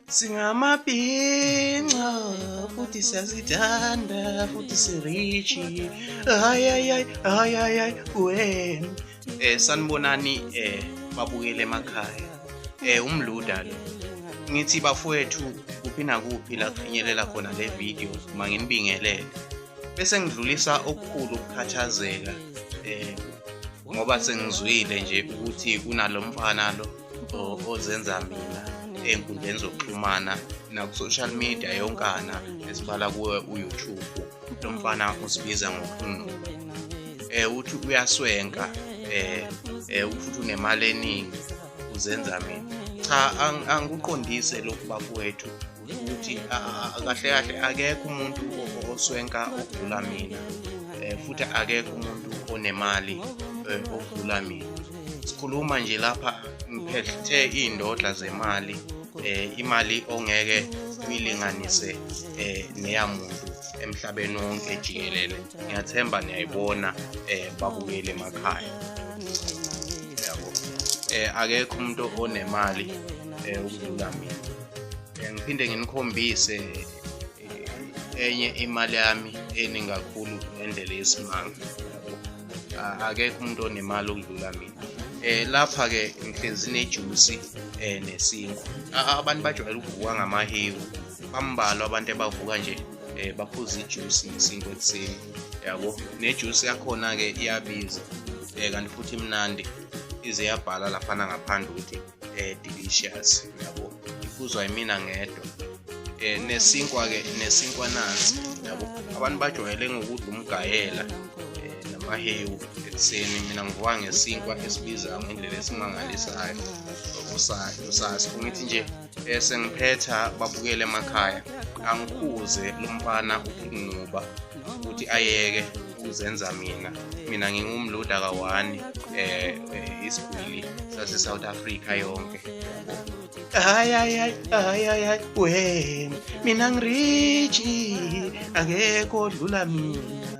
Singamabhinca futhi siyazithanda futhi sirichi. Hayi wena. Sanibonani babukele emakhaya. Umluda lo. Ngithi bafowethu kuphi nakuphi la kufinyelela khona le video manginibingelele. Bese ngidlulisa okukhulu ukukhathazeka ngoba sengizwile nje ukuthi kunalomfana lo ozenza mina enkundleni zokuxhumana naku social media yonkana esibala kuwe uYouTube. Lo mfana usibiza ngokunuka. Uthi uyaswenka futhi unemali eningi uzenza mina. Cha angikuqondise lokhu bafowethu ukuthi kahle akekho umuntu oswenka okudlula mina. Futhi akekho umuntu onemali okudlula mina. Sikhuluma nje lapha ngiphethe indodla zemali, imali ongeke uyilinganise neyamuntu emhlabeni wonke jikelele. Ngiyathemba niyayibona babukele emakhaya. Yabo. Akekho umuntu onemali ukudlula mina. Ngiphinde nginikhombise enye imali yami eningi kakhulu ngendlela yesimanga. Akekho umuntu onemali ukudlula mina. Lapha ke ngihlezi nejuice nesinkwa. Abantu bajwayele ukuvuka ngamahewu. Bambalwa abantu abavuka nje baphuza ijuice nesinkwa ekuseni. Yabo. Nejuice yakhona ke iyabiza. Kanti futhi imnandi. Ize yabhala lapha ngaphandle ukuthi delicious. Yabo. Iphuzwa yimina ngedwa. Nesinkwa ke nesinkwa nansi. Yabo. Abantu bajwayele ngokudla umgayela namahewu ekuseni. Mina ngivuka ngesinkwa esibiza ngendlela esimangalisayo. Usasi ngithi nje sengiphetha babukele emakhaya. Angikhuze lo mfana ukunuba ukuthi ayeke ukuzenza mina ngingumluda kawani isigwili sase South Africa yonke. Hayi wena mina ngirichi akekho odlula mina.